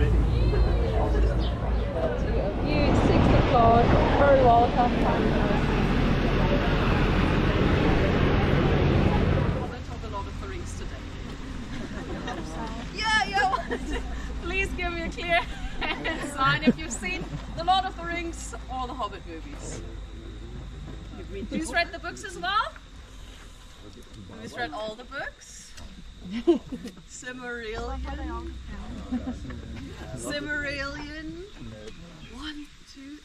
You, 6 o'clock, very welcome. Of the Lord of the Rings today. Yeah. Please give me a clear sign if you've seen the Lord of the Rings or the Hobbit movies. Who's read the books as well? Who's read all the books? Silmarillion. Silmarillion. 1, 2.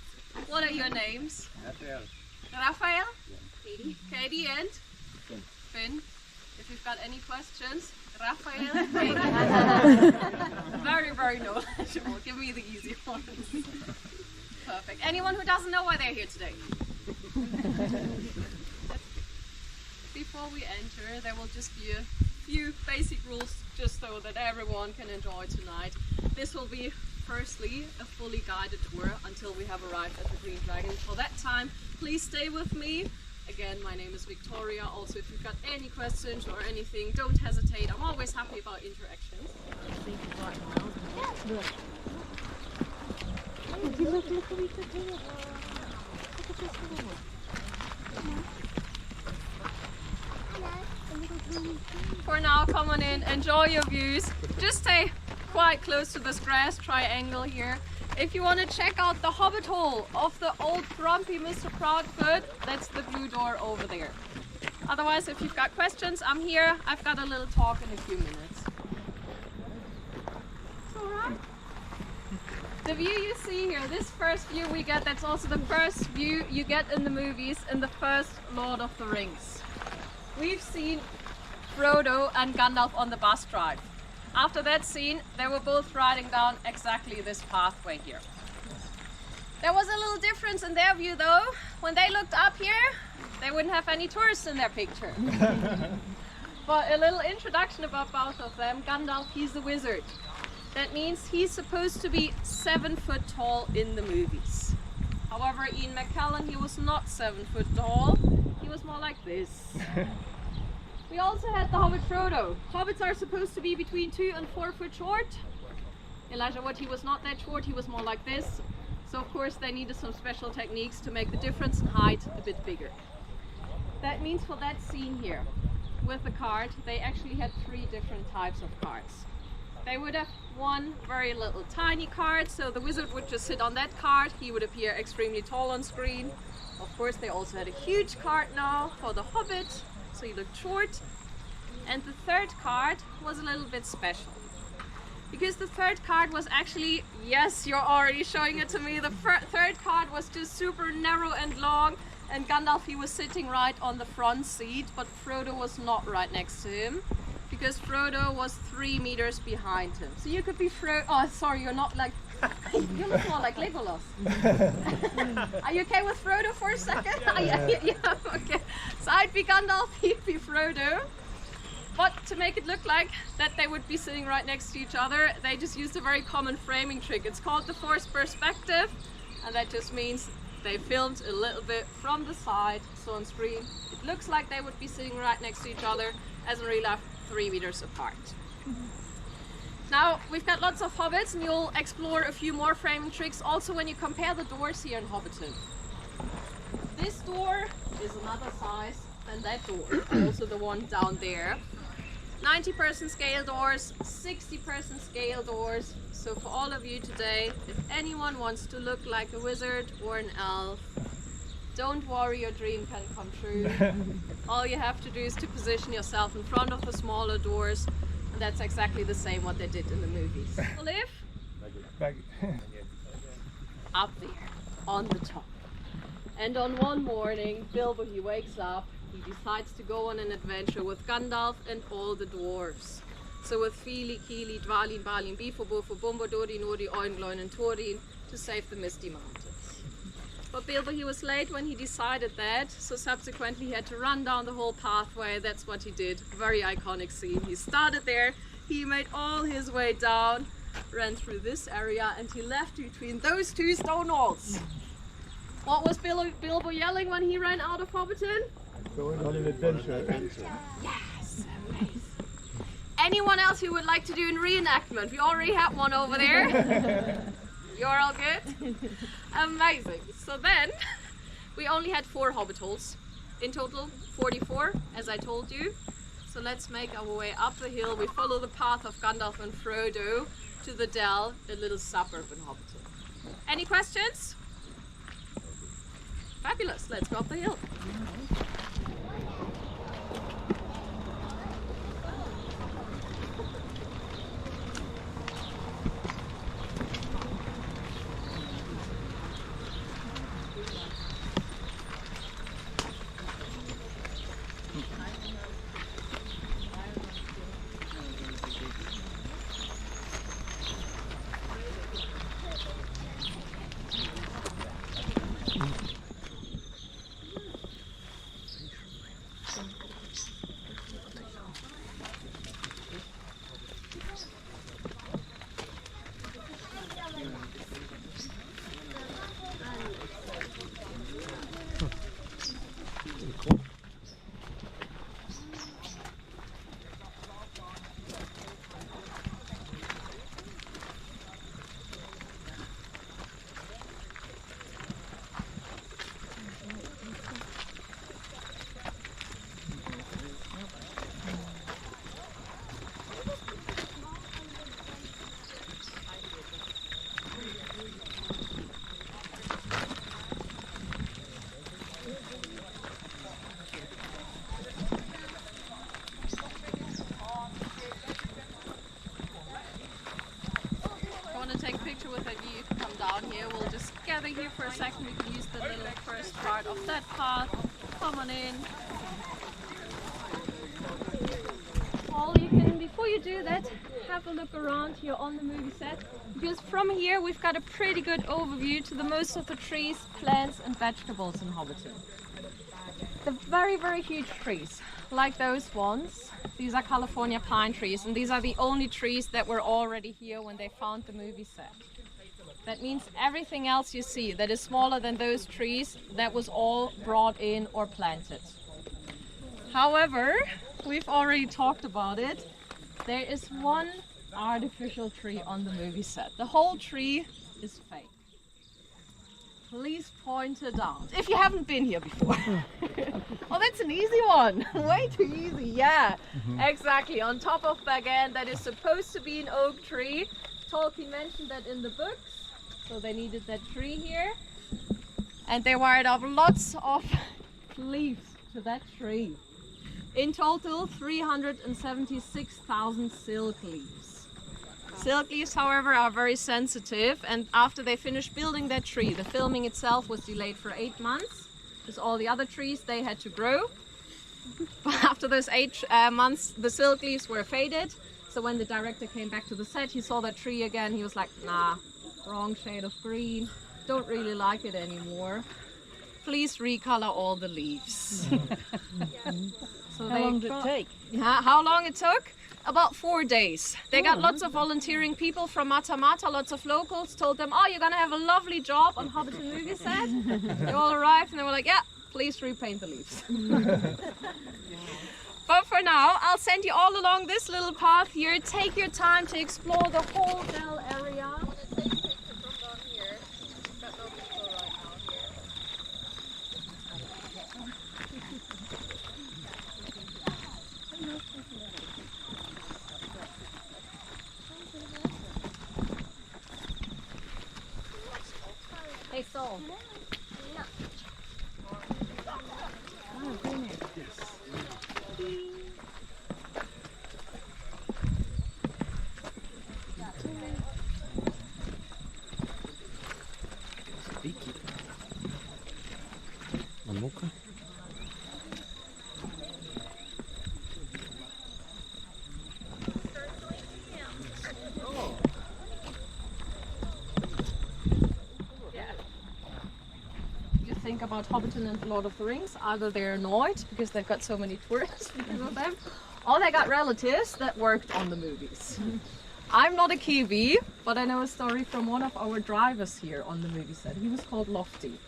What are your names? Raphael? Katie and Finn. If you've got any questions, Raphael, Katie. Very knowledgeable. Give me the easy ones. Perfect. Anyone who doesn't know why they're here today? Before we enter, there will just be a few basic rules just so that everyone can enjoy tonight. This will be firstly a fully guided tour until we have arrived at the Green Dragon. For that time, please stay with me. Again, my name is Victoria. Also, if you've got any questions or anything, don't hesitate. I'm always happy about interactions. For now, come on in, enjoy your views. Just stay quite close to this grass triangle here. If you want to check out the Hobbit Hole of the old grumpy Mr. Proudfoot, that's the blue door over there. Otherwise, if you've got questions, I'm here. I've got a little talk in a few minutes. It's alright. The view you see here, this first view we get, that's also the first view you get in the movies in the first Lord of the Rings. We've seen Frodo and Gandalf on the bus drive. After that scene, they were both riding down exactly this pathway here. There was a little difference in their view though. When they looked up here, they wouldn't have any tourists in their picture. But a little introduction about both of them. Gandalf, he's a wizard. That means he's supposed to be 7 foot tall in the movies. However, Ian McKellen, he was not 7 foot tall. He was more like this. We also had the Hobbit Frodo. Hobbits are supposed to be between 2 and 4 foot short. Elijah Wood, he was not that short, he was more like this. So of course they needed some special techniques to make the difference in height a bit bigger. That means for that scene here, with the card, they actually had 3 different types of cards. They would have one very little tiny card, so the wizard would just sit on that card, he would appear extremely tall on screen. Of course they also had a huge card now for the Hobbit, so he looked short. And the third card was a little bit special. Because the third card was actually, yes, you're already showing it to me, the third card was just super narrow and long, and Gandalf, he was sitting right on the front seat, but Frodo was not right next to him, because Frodo was 3 meters behind him. So you could be Frodo, oh sorry, you're not like, you look more like Legolas. Are you okay with Frodo for a second? Yeah, okay. So I'd be Gandalf, he'd be Frodo. But to make it look like that they would be sitting right next to each other, they just used a very common framing trick. It's called the forced perspective, and that just means they filmed a little bit from the side, so on screen it looks like they would be sitting right next to each other, as in real life 3 meters apart. Now, we've got lots of hobbits, and you'll explore a few more framing tricks also when you compare the doors here in Hobbiton. This door is another size than that door, also the one down there. 90% scale doors, 60% scale doors. So for all of you today, if anyone wants to look like a wizard or an elf, don't worry, your dream can come true. All you have to do is to position yourself in front of the smaller doors, and that's exactly the same what they did in the movies. Live up there, on the top. And on one morning, Bilbo, he wakes up, he decides to go on an adventure with Gandalf and all the dwarves. So with Fili, Kili, Dvalin, Balin, Bifo, Bofo, Bumbo, Dodi, Nodi, Oingloin and Thorin to save the Misty Mountains. But Bilbo, he was late when he decided that, so subsequently he had to run down the whole pathway. That's what he did. Very iconic scene. He started there, he made all his way down, ran through this area, and he left between those 2 stone walls. What was Bilbo yelling when he ran out of Hobbiton? Going on an adventure. Yes, amazing. Anyone else who would like to do a reenactment? We already have one over there. You're all good? Amazing. So then, we only had 4 Hobbit holes. In total, 44, as I told you. So let's make our way up the hill. We follow the path of Gandalf and Frodo to the Dell, a little suburb in Hobbiton. Any questions? Fabulous. Let's go up the hill. Take a picture with that view, come down here. We'll just gather here for a second. We can use the little first part of that path. Come on in. All you can, before you do that, have a look around here on the movie set, because from here we've got a pretty good overview to the most of the trees, plants and vegetables in Hobbiton. The very, very huge trees, like those ones. These are California pine trees, and these are the only trees that were already here when they found the movie set. That means everything else you see that is smaller than those trees, that was all brought in or planted. However, we've already talked about it. There is one artificial tree on the movie set. The whole tree is fake. Please point it out if you haven't been here before. Oh, that's an easy one. Way too easy. Yeah, exactly. On top of Bagan, that is supposed to be an oak tree. Tolkien mentioned that in the books, so they needed that tree here. And they wired up lots of leaves to that tree. In total, 376,000 silk leaves. Silk leaves, however, are very sensitive, and after they finished building that tree, the filming itself was delayed for 8 months, because all the other trees, they had to grow. But after those 8 months, the silk leaves were faded, so when the director came back to the set, he saw that tree again, he was like, nah, wrong shade of green, don't really like it anymore. Please recolor all the leaves. So how long did it take? Yeah, how long it took? About 4 days. They got lots of volunteering people from Mata Mata, lots of locals, told them, oh, you're gonna have a lovely job on Hobbiton movie set. They all arrived and they were like, yeah, please repaint the leaves. But for now, I'll send you all along this little path here. Take your time to explore the whole Dell area. I'm gonna take a picture from down here. Got no people right now here. Hey, Sol. Mamuka. Think about Hobbiton and the Lord of the Rings. Either they're annoyed because they've got so many tourists because of them, or they got relatives that worked on the movies. I'm not a Kiwi, but I know a story from one of our drivers here on the movie set. He was called Lofty.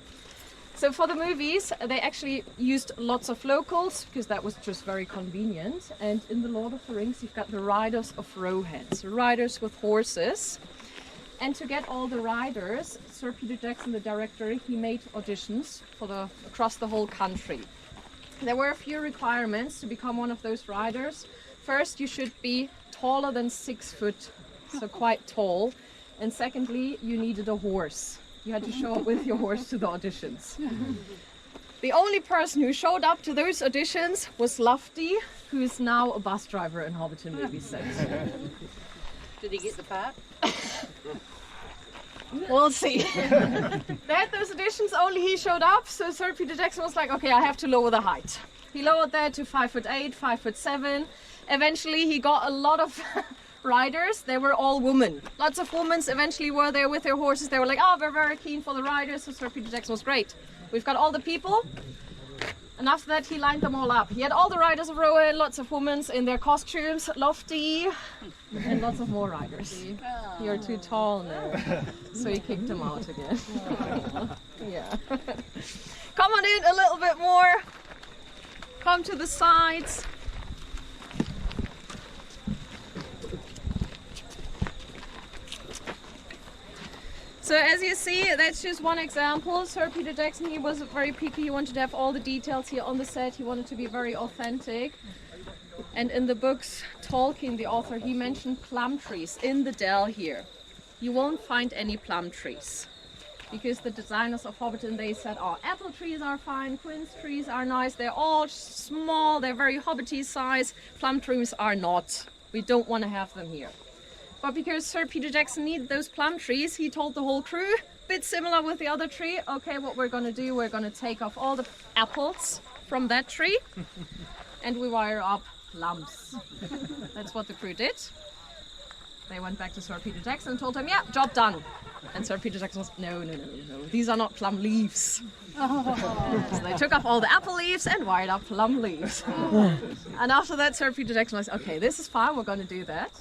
So for the movies, they actually used lots of locals because that was just very convenient. And in the Lord of the Rings, you've got the riders of rowheads, riders with horses. And to get all the riders, Sir Peter Jackson, the director, he made auditions for across the whole country. There were a few requirements to become one of those riders. First, you should be taller than 6 foot, so quite tall. And secondly, you needed a horse. You had to show up with your horse to the auditions. The only person who showed up to those auditions was Lufty, who is now a bus driver in Hobbiton movie set. Did he get the part? We'll see. They had those auditions, only he showed up, so Sir Peter Jackson was like, okay, I have to lower the height. He lowered that to 5'8", 5'7". Eventually he got a lot of riders. They were all women. Lots of women eventually were there with their horses. They were like, oh, we're very keen for the riders. So Sir Peter Jackson was great. We've got all the people. And after that, he lined them all up. He had all the riders of Rowan, lots of women in their costumes, lofty, and lots of more riders. You're too tall now. So he kicked them out again. Yeah. Come on in a little bit more. Come to the sides. So as you see, that's just one example. Sir Peter Jackson, he was very picky. He wanted to have all the details here on the set. He wanted to be very authentic. And in the books, Tolkien, the author, he mentioned plum trees in the dell here. You won't find any plum trees. Because the designers of Hobbiton, they said, oh, apple trees are fine, quince trees are nice. They're all small, they're very hobbity size. Plum trees are not. We don't want to have them here. But because Sir Peter Jackson needed those plum trees, he told the whole crew, bit similar with the other tree, okay, what we're going to do, we're going to take off all the apples from that tree and we wire up plums. That's what the crew did. They went back to Sir Peter Jackson and told him, yeah, job done. And Sir Peter Jackson was, no, these are not plum leaves. So they took off all the apple leaves and wired up plum leaves. And after that, Sir Peter Jackson was, okay, this is fine, we're going to do that.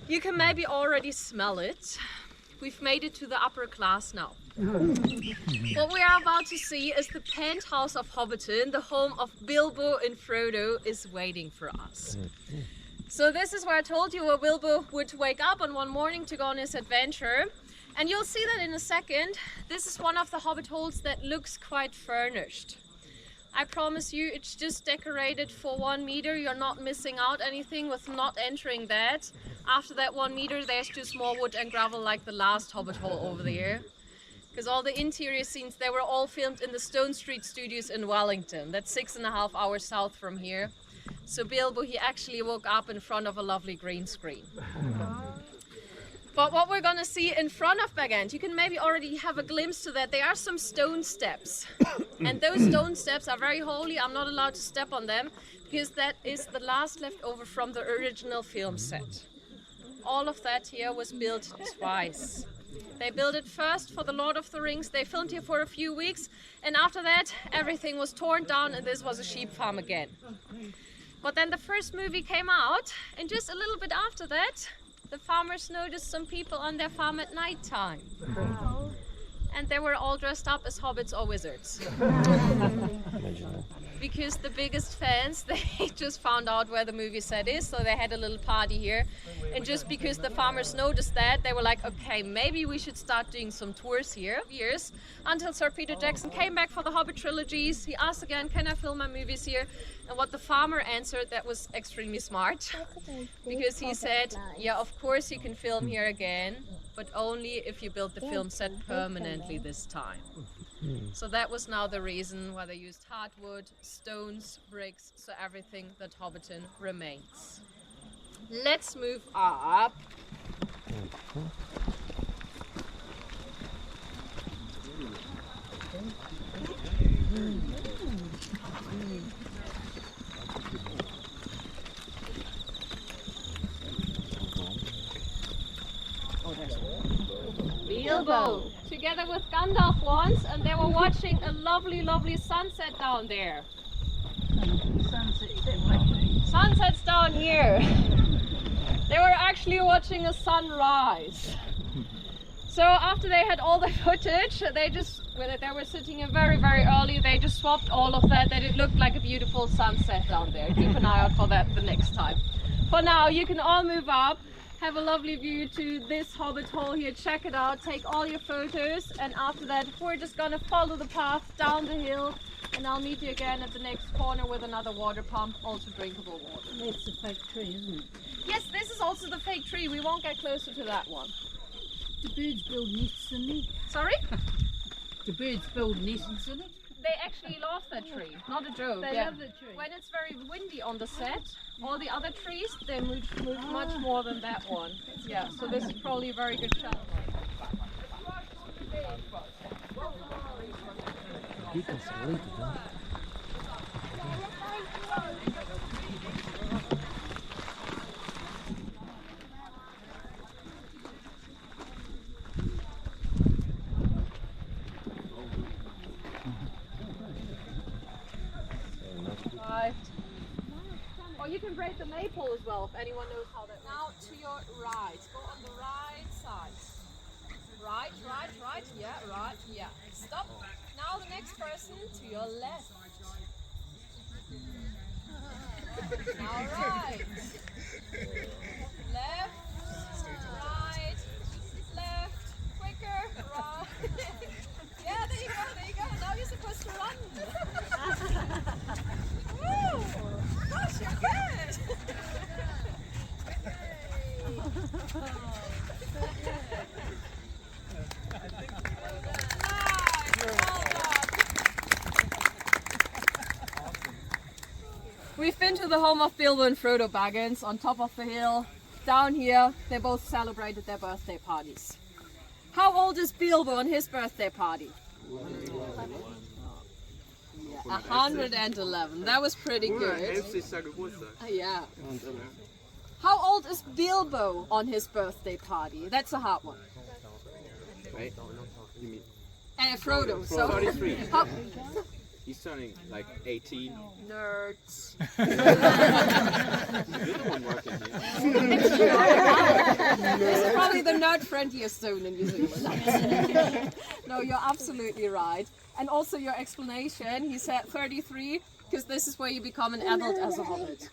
You can maybe already smell it. We've made it to the upper class now. What we are about to see is the penthouse of Hobbiton, the home of Bilbo and Frodo, is waiting for us. So this is where I told you where Bilbo would wake up on one morning to go on his adventure. And you'll see that in a second. This is one of the Hobbit holes that looks quite furnished. I promise you, it's just decorated for 1 meter. You're not missing out anything with not entering that. After that 1 meter, there's just more wood and gravel like the last Hobbit hole over there. Because all the interior scenes, they were all filmed in the Stone Street Studios in Wellington. That's 6.5 hours south from here. So Bilbo, he actually woke up in front of a lovely green screen. But what we're going to see in front of Bag End, you can maybe already have a glimpse to that. There are some stone steps. And those stone steps are very holy. I'm not allowed to step on them because that is the last leftover from the original film set. All of that here was built twice. They built it first for the Lord of the Rings. They filmed here for a few weeks, and after that everything was torn down and this was a sheep farm again. But then the first movie came out, and just a little bit after that the farmers noticed some people on their farm at night time. Wow. And they were all dressed up as hobbits or wizards. Because the biggest fans, they just found out where the movie set is, so they had a little party here. And just because the farmers noticed that, they were like, okay, maybe we should start doing some tours here. Years until Sir Peter Jackson came back for the Hobbit trilogies. He asked again, can I film my movies here? And what the farmer answered, that was extremely smart. Because he said, yeah, of course you can film here again, but only if you build the film set permanently this time. So that was now the reason why they used hardwood, stones, bricks, so everything that Hobbiton remains. Let's move up. Bilbo, together with Gandalf once, and they were watching a lovely, lovely sunset down there. Sunset's down here. They were actually watching a sunrise. So after they had all the footage, they were sitting here very, very early. They just swapped all of that it looked like a beautiful sunset down there. Keep an eye out for that the next time. For now, you can all move up. Have a lovely view to this Hobbit Hole here. Check it out, take all your photos, and after that we're just gonna follow the path down the hill, and I'll meet you again at the next corner with another water pump, also drinkable water. That's a fake tree, isn't it? Yes, this is also the fake tree. We won't get closer to that one. The birds build nests in it. Sorry? The birds build nests in it. They actually love that tree, not a joke. They love the tree. When it's very windy on the set, all the other trees, they move much more than that one. Yeah, so this is probably a very good shot. Or you can braid the maple as well, if anyone knows how that. Now to your right. Go on the right side. Right, yeah. Stop. Now the next person to your left. Now right. Left, right, left, quicker, right. Yeah, there you go. Now you're supposed to run. Woo! Gosh, you're good! We've been to the home of Bilbo and Frodo Baggins on top of the hill. Down here, they both celebrated their birthday parties. How old is Bilbo on his birthday party? 111. That was pretty good. Yeah. How old is Bilbo on his birthday party? That's a hard one. Right? You mean? Frodo. So 33. He's turning like 18. Nerds. You're the one working here. This is probably the nerd-friendliest zone in New Zealand. No, you're absolutely right. And also your explanation, he said 33, because this is where you become an adult as a hobbit.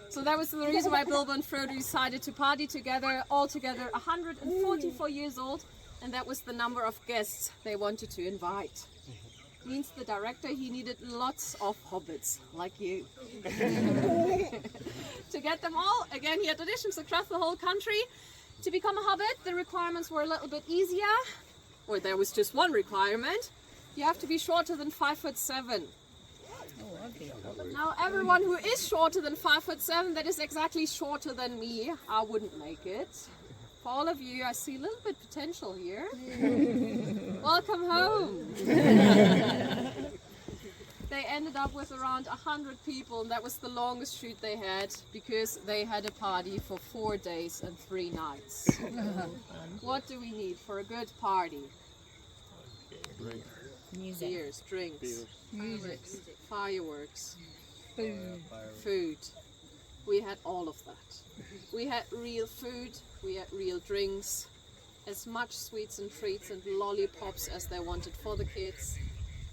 So that was the reason why Bilbo and Frodo decided to party together, all together 144 years old, and that was the number of guests they wanted to invite. Means the director, he needed lots of hobbits, like you. To get them all, again, he had auditions across the whole country. To become a hobbit, the requirements were a little bit easier, or there was just one requirement. You have to be shorter than 5'7". Now everyone who is shorter than 5'7", that is exactly shorter than me, I wouldn't make it. For all of you, I see a little bit potential here. Welcome home. They ended up with around 100 people, and that was the longest shoot they had because they had a party for 4 days and 3 nights. What do we need for a good party? Music. Beers, drinks, Music. fireworks, Food. food. We had all of that. We had real food, we had real drinks, as much sweets and treats and lollipops as they wanted for the kids.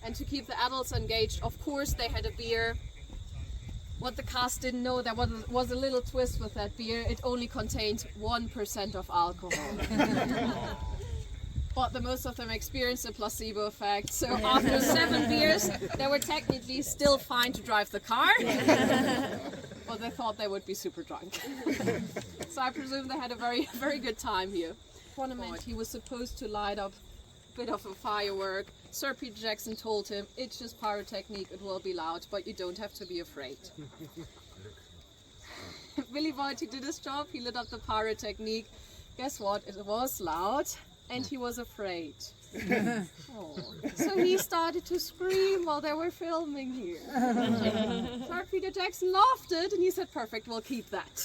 And to keep the adults engaged, of course, they had a beer. What the cast didn't know, there was a little twist with that beer. It only contained 1% of alcohol. But the most of them experienced a placebo effect. So after 7 beers, they were technically still fine to drive the car. But they thought they would be super drunk. So I presume they had a very, very good time here. He was supposed to light up a bit of a firework. Sir Peter Jackson told him, it's just pyrotechnique, it will be loud, but you don't have to be afraid. Willy Voigt, he did his job, he lit up the pyrotechnique. Guess what? It was loud, and he was afraid. Oh. So he started to scream while they were filming here. Sir Peter Jackson loved it, and he said, perfect, we'll keep that.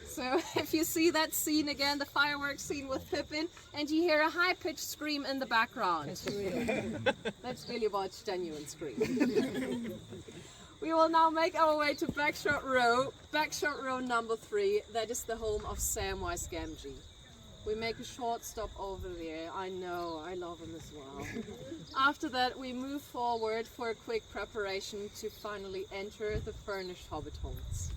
So if you see that scene again, the fireworks scene with Pippin, and you hear a high-pitched scream in the background. That's real. That's Willy Voigt's genuine scream. We will now make our way to Bagshot Row number 3. That is the home of Samwise Gamgee. We make a short stop over there. I know, I love him as well. After that, we move forward for a quick preparation to finally enter the furnished Hobbit holes.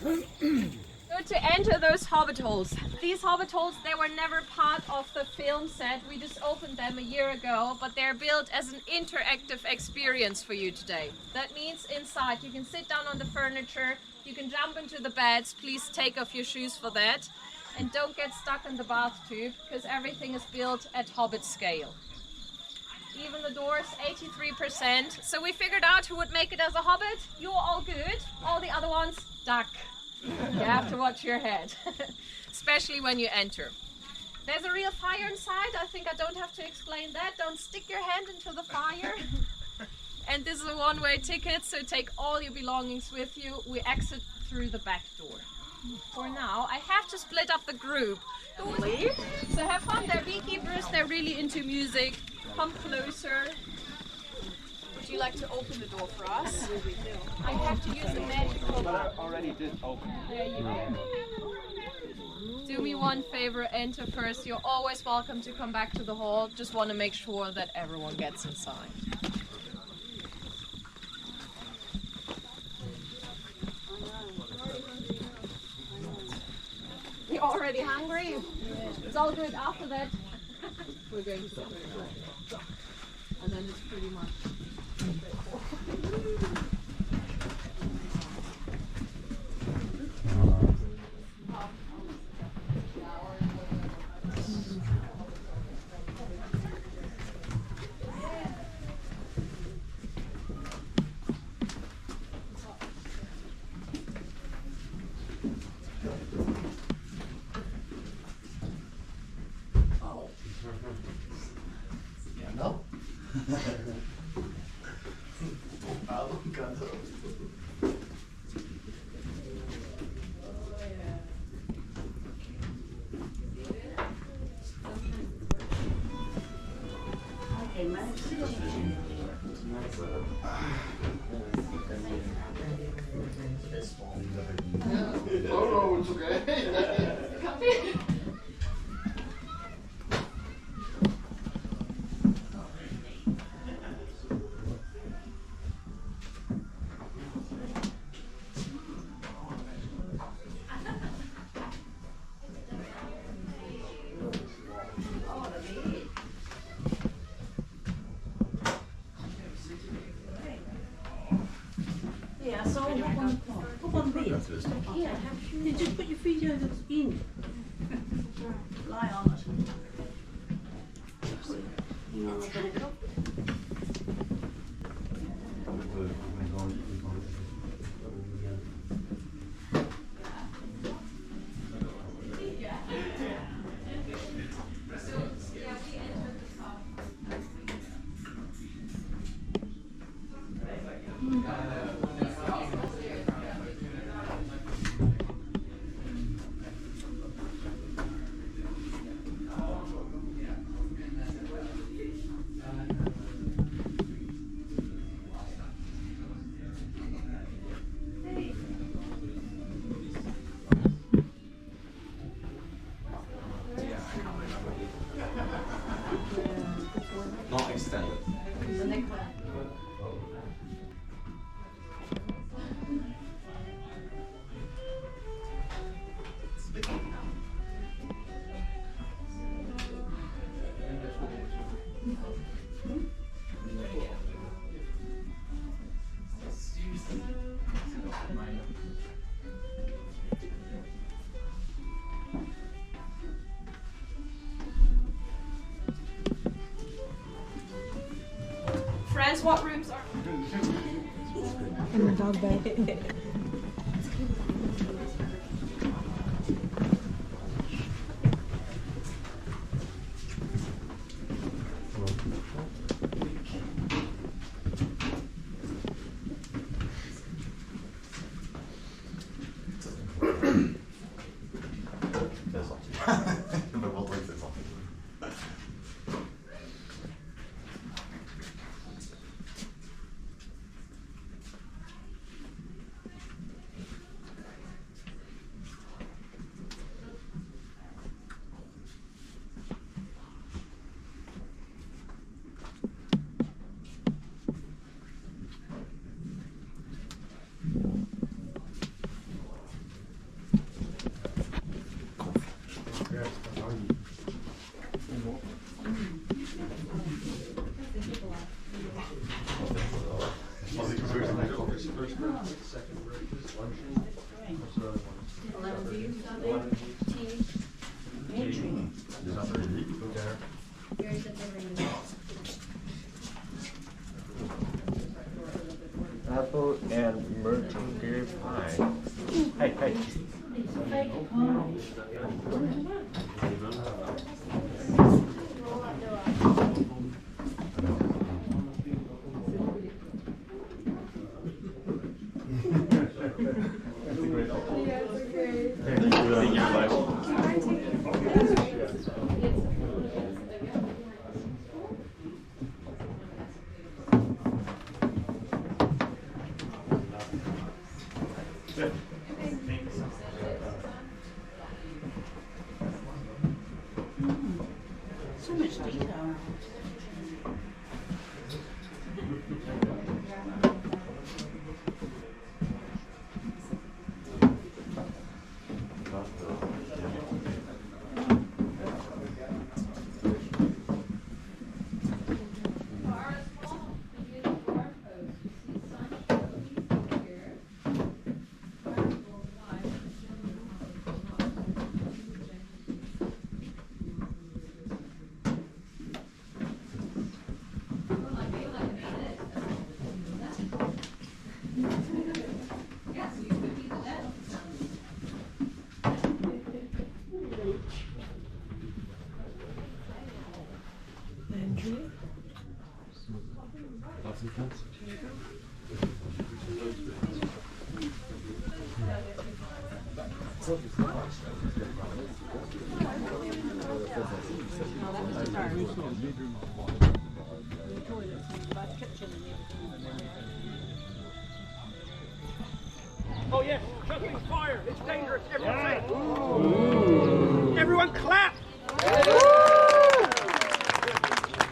So to enter those Hobbit holes, these Hobbit holes, they were never part of the film set. We just opened them a year ago, but they're built as an interactive experience for you today. That means inside you can sit down on the furniture, you can jump into the beds. Please take off your shoes for that, and don't get stuck in the bath tube because everything is built at Hobbit scale. Even the doors, 83%. So we figured out who would make it as a Hobbit. You're all good. All the other ones, duck. You have to watch your head, especially when you enter. There's a real fire inside. I think I don't have to explain that. Don't stick your hand into the fire. And this is a one-way ticket, so take all your belongings with you. We exit through the back door. For now, I have to split up the group. So have fun. They're beekeepers. They're really into music. Come closer. Would you like to open the door for us? I have to use the magical But I already did open. There you go. Do me one favor, enter first. You're always welcome to come back to the hall. Just want to make sure that everyone gets inside. You're already hungry? It's all good. After that, we're going to separate. And then it's pretty much... Oh, it's okay. Yeah, so up on the top. Up on there. Yeah, you just put your feet over in. Lie on it. You know, let it go. Not extended. Friends, what rooms are? In the dog bed. Apple and merchant beer pie. Hey, hey. So much detail. Oh yes, chuckling fire. It's dangerous. Everyone say. Everyone clap.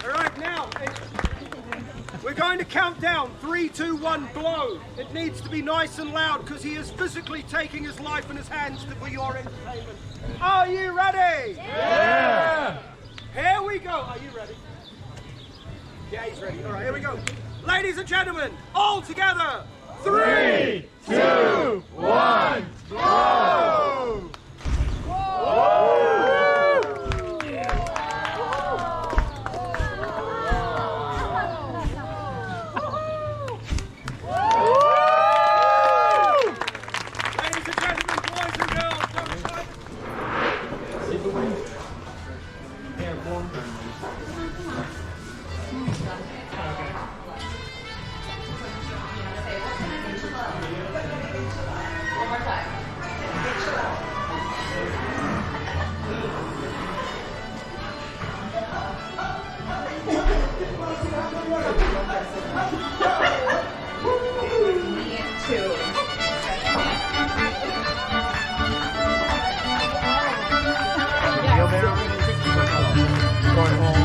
All right, now we're going to count down 3, 2, 1, blow. It needs to be nice and loud because he is physically taking his life in his hands for your entertainment. Are you ready? Yeah. Here we go. Are you ready? Yeah, he's ready. All right, here we go. Ladies and gentlemen, all together. 3, 2, 1, blow! Ladies and gentlemen, boys and girls, don't try. Going home.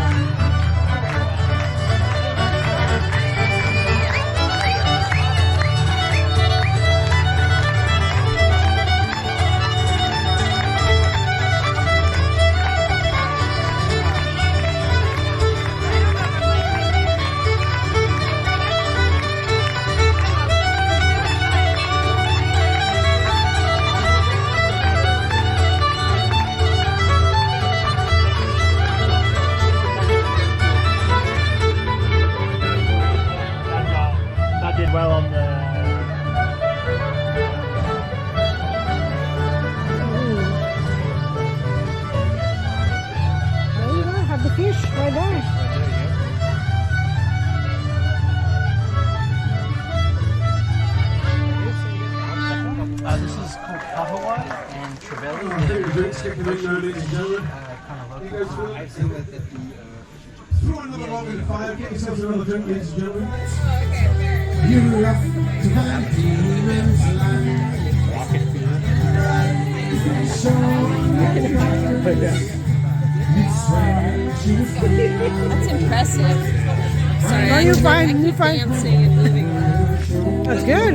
That did well on the. There you go, have the fish right there. This is called Kahawa and Trevelli. Kind of local. Throw another log in the fire, get yourselves another drink, ladies and gentlemen. You love to find demons alive. That's impressive. Sorry, No, you're fine, you're keep fine. dancing and moving. That's good.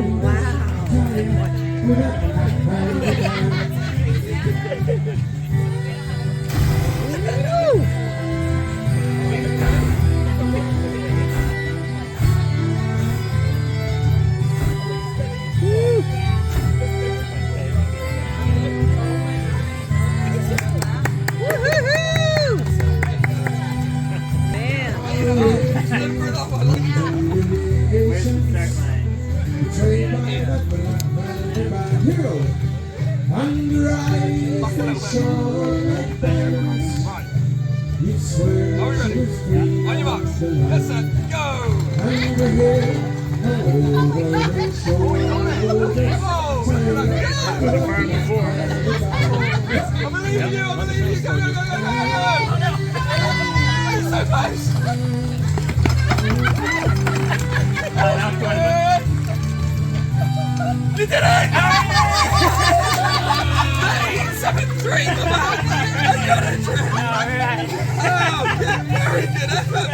On your marks, get set, go! I believe in you, I believe in you, go, go, go, go, go, go! You're so close! You did it! 7-3, come on! I got it! Oh, very good effort!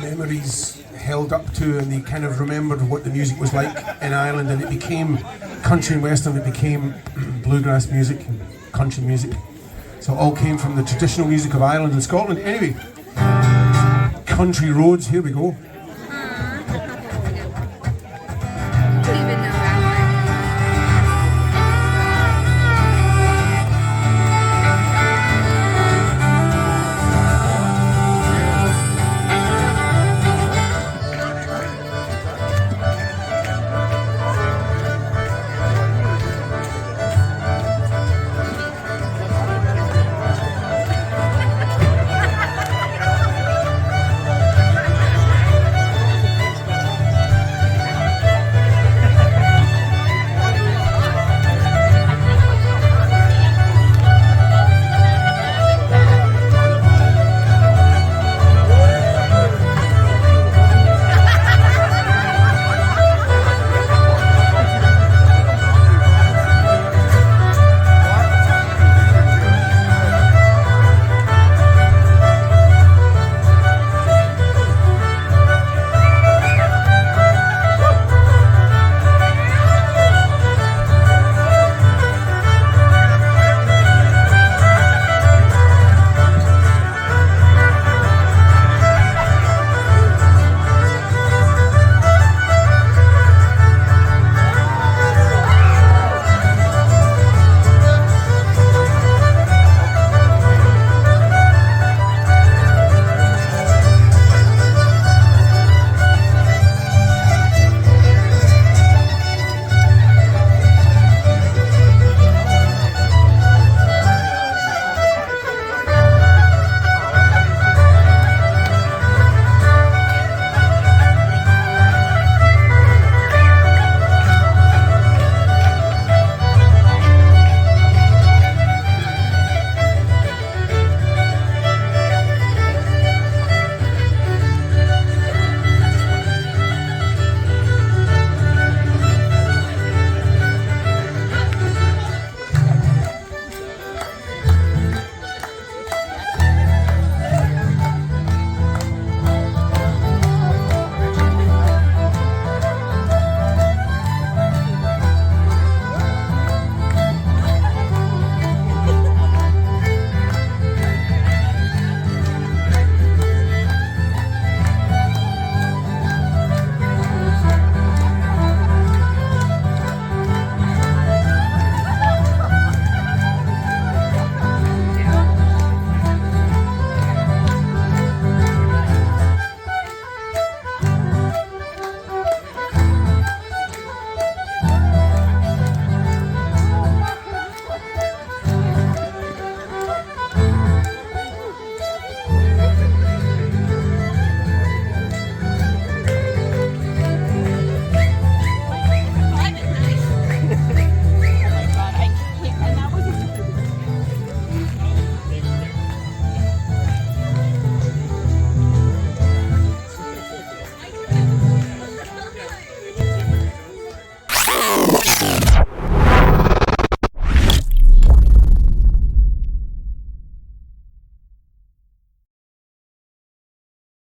Memories held up to, and they kind of remembered what the music was like in Ireland, and it became country and western, it became bluegrass music and country music. So it all came from the traditional music of Ireland and Scotland. Anyway, country roads, here we go.